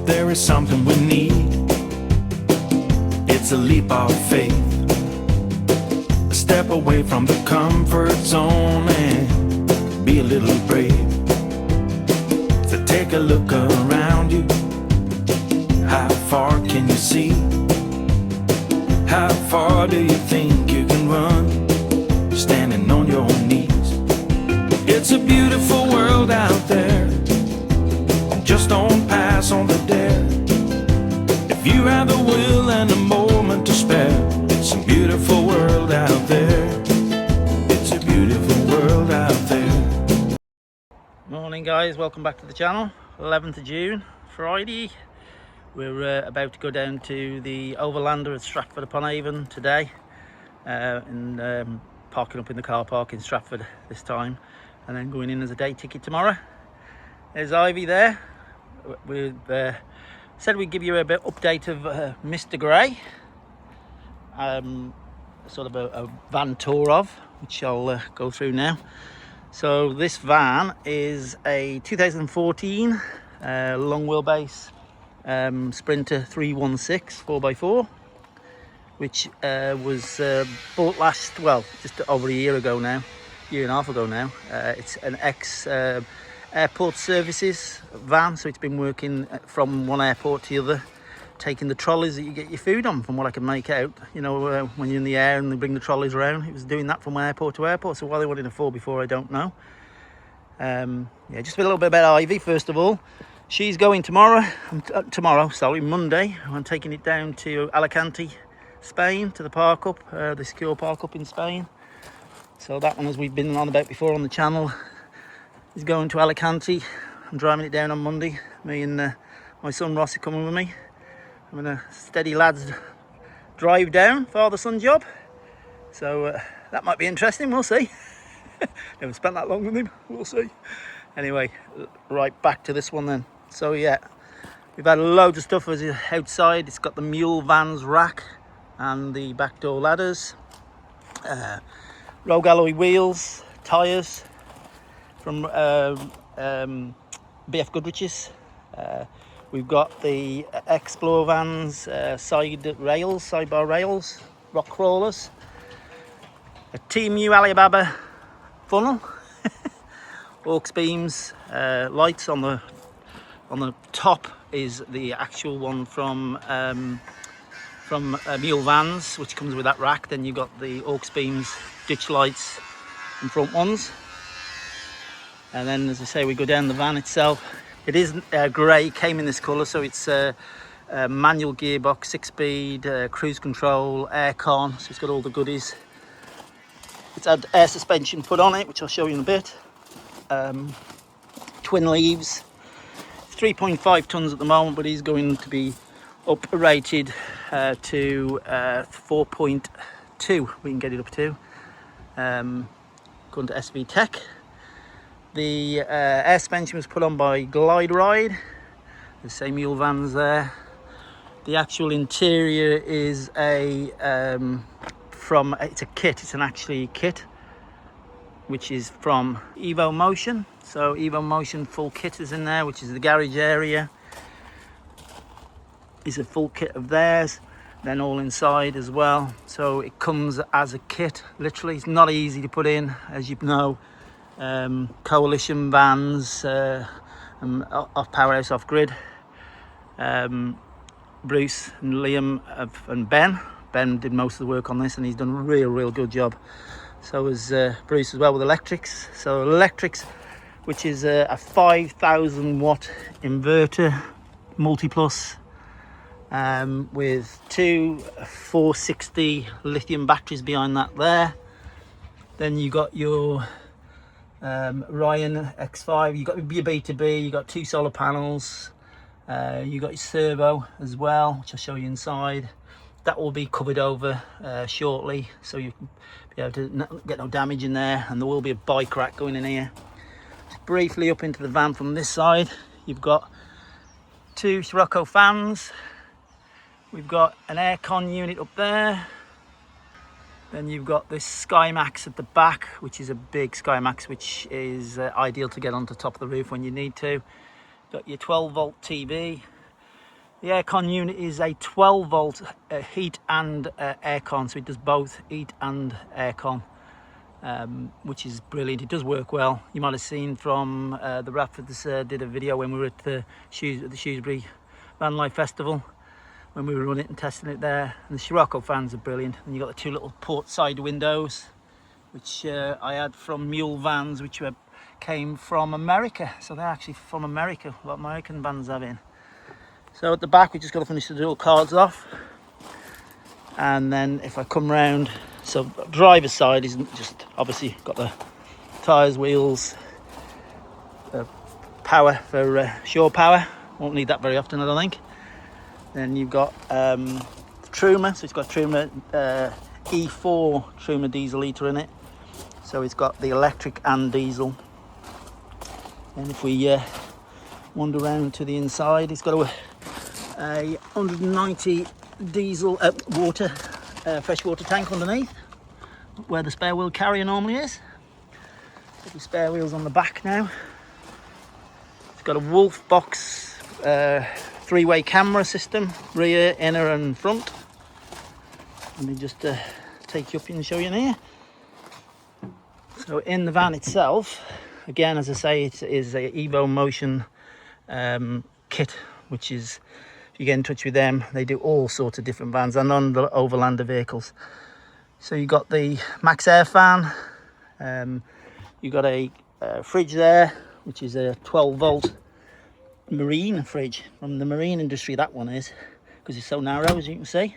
there is something we need. It's a leap of faith, a step away from the comfort zone and be a little brave. So take a look around you. How far can you see? How far do you think you can run, standing on your knees? It's a beautiful world out there, just don't pass on the dare. If you have the will and a moment to spare, it's a beautiful world out there. It's a beautiful world out there. Morning guys, welcome back to the channel. 11th of June, Friday. We're about to go down to the Overlander at Stratford upon Avon today, and parking up in the car park in Stratford this time, and then going in as a day ticket tomorrow. There's Ivy there. We've said we'd give you a bit update of Mr Gray, sort of a van tour of, which I'll go through now. So this van is a 2014 long wheelbase Sprinter 316 4x4, which was bought just over a year and a half ago now. It's an airport services van, so it's been working from one airport to the other, taking the trolleys that you get your food on, from what I can make out. You know, when you're in the air and they bring the trolleys around, it was doing that from airport to airport. So why they wanted a 4x4, I don't know. Yeah, just a little bit about Ivy first of all. She's going Monday. I'm taking it down to Alicante, Spain, to the park up, the secure park up in Spain. So that one, as we've been on about before on the channel, is going to Alicante. I'm driving it down on Monday. Me and my son Ross are coming with me. I'm in a steady lads drive down, father-son job. So that might be interesting, we'll see. Never spent that long with him, we'll see. Anyway, right back to this one then. So yeah, we've had loads of stuff outside. It's got the mule van's rack and the back door ladders, rogue alloy wheels, tyres from BF Goodrich's. We've got the Explorer van's sidebar rails, rock crawlers, a TMU Alibaba funnel, aux beams, lights on the top is the actual one from Mule Vans, which comes with that rack. Then you've got the aux beams, ditch lights and front ones. And then, as I say, we go down the van itself. It is grey, came in this colour, so it's a manual gearbox, 6-speed, cruise control, aircon, so it's got all the goodies. It's had air suspension put on it, which I'll show you in a bit. Twin leaves, 3.5 tons at the moment, but he's going to be up rated to 4.2. We can get it up to, according to SV Tech. The air suspension was put on by Glide Ride, the same mule vans there. The actual interior is it's a kit. It's actually kit, which is from Evo Motion. So Evo Motion full kit is in there, which is the garage area. Is a full kit of theirs, then all inside as well. So it comes as a kit, literally. It's not easy to put in, as you know. Coalition vans, off Powerhouse, off grid. Bruce and Liam and Ben did most of the work on this, and he's done a real good job. So is Bruce as well with electrics. So electrics, which is a 5,000 watt inverter, multi-plus, with two 460 lithium batteries behind that there. Then you got your Ryan X5, you got your B2B, you got two solar panels, you got your servo as well, which I'll show you inside. That will be covered over shortly, so you can be able to get no damage in there, and there will be a bike rack going in here. Just briefly up into the van from this side, you've got two Scirocco fans. We've got an aircon unit up there. Then you've got this SkyMax at the back, which is a big SkyMax, which is ideal to get onto top of the roof when you need to. Got your 12 volt TV. The aircon unit is a 12 volt heat and aircon, so it does both heat and aircon, which is brilliant. It does work well. You might have seen from the Radfords did a video when we were at the Shrewsbury Van Life Festival, when we were running it and testing it there. And the Scirocco fans are brilliant. And you've got the two little port side windows, which I had from Mule Vans, which came from America. So they're actually from America, what American vans have in. So at the back, we just got to finish the dual cards off. And then if I come round, so driver's side isn't just obviously got the tyres, wheels, power for shore power. Won't need that very often, I don't think. Then you've got the Truma, so it's got Truma E4 Truma diesel litre in it. So it's got the electric and diesel. And if we wander around to the inside, it's got a 190 diesel water freshwater tank underneath, where the spare wheel carrier normally is. Got the spare wheels on the back now. It's got a Wolf box 3-way camera system, rear, inner and front. Let me just take you up and show you in here. So in the van itself, again, as I say, it is a Evo Motion kit, which is, if you get in touch with them, they do all sorts of different vans and on the overlander vehicles. So you've got the Max Air fan, you've got a fridge there, which is a 12 volt marine fridge from the marine industry, that one is, because it's so narrow, as you can see.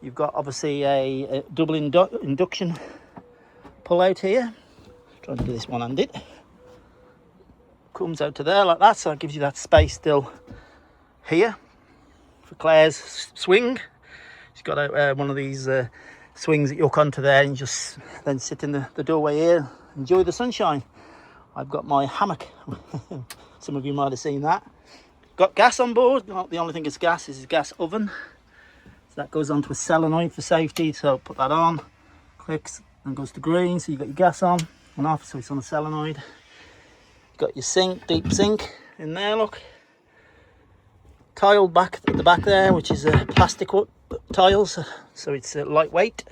You've got obviously a double induction pull out here. Trying to do this one-handed. Comes out to there like that, so it gives you that space still here for Claire's swing. She's got one of these swings that you hook onto there and just then sit in the doorway here, enjoy the sunshine. I've got my hammock. Some of you might have seen that. Got gas on board. The only thing is gas is a gas oven. So that goes onto a solenoid for safety. So put that on, clicks and goes to green. So you've got your gas on and off. So it's on a solenoid. You've got your sink, deep sink in there, look. Tiled back at the back there, which is plastic tiles. So it's lightweight.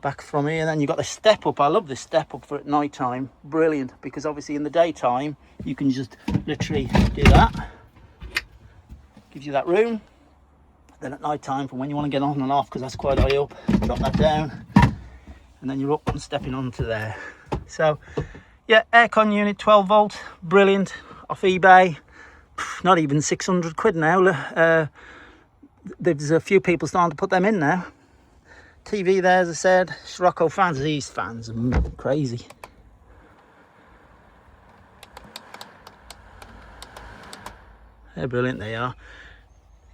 Back from here, and then you've got the step up. I love this step up for at night time. Brilliant, because obviously in the daytime you can just literally do that. Gives you that room. Then at night time, from when you want to get on and off, because that's quite high up, drop that down, and then you're up and stepping onto there. So yeah, aircon unit, 12 volt, brilliant, off eBay. Not even 600 quid now. There's a few people starting to put them in now. TV there, as I said, Scirocco fans, these fans are crazy. They're brilliant, they are.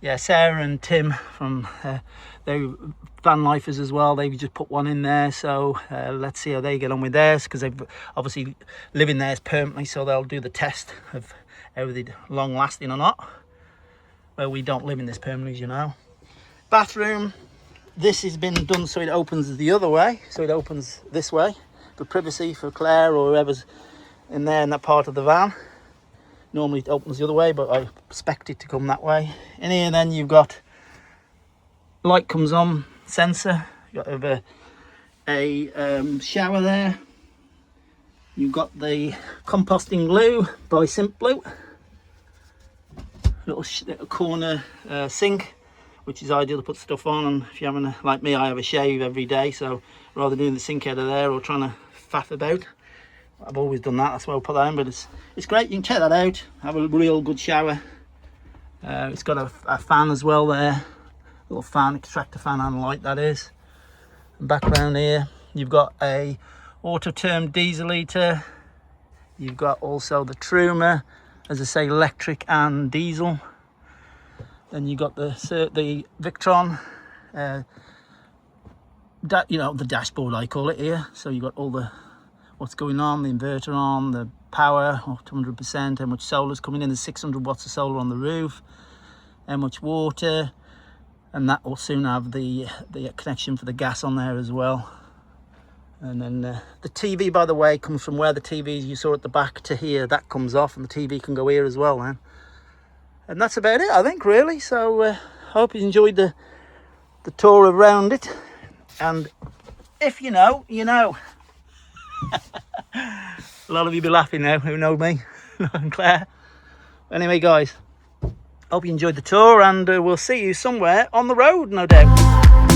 Yeah, Sarah and Tim from they van lifers as well, they've just put one in there, so let's see how they get on with theirs, because they've obviously living theirs permanently, so they'll do the test of everything long lasting or not. Well, we don't live in this permanently, as you know. Bathroom. This has been done so it opens the other way, so it opens this way for privacy for Claire or whoever's in there in that part of the van. Normally it opens the other way, but I expect it to come that way. In here then you've got light comes on, sensor, you've got a shower there. You've got the composting glue by Simplu, little corner sink, which is ideal to put stuff on. And if you're having like me, I have a shave every day, so rather than doing the sink out of there or trying to faff about, I've always done that. That's why I put that in. But it's great. You can check that out. Have a real good shower. It's got a fan as well there, little fan, extractor fan and light that is. And back around here, you've got a auto term diesel litre. You've got also the Truma, as I say, electric and diesel. Then you got the Victron, you know, the dashboard I call it here. So you got all the what's going on, the inverter on, the power up to 100%, how much solar's coming in. There's 600 watts of solar on the roof, how much water, and that will soon have the connection for the gas on there as well. And then the TV, by the way, comes from where the TV you saw at the back to here. That comes off, and the TV can go here as well then. And that's about it, I think, really. So hope you enjoyed the tour around it. And if you know, you know. A lot of you be laughing now who know me and Claire. Anyway, guys, hope you enjoyed the tour, and we'll see you somewhere on the road, no doubt.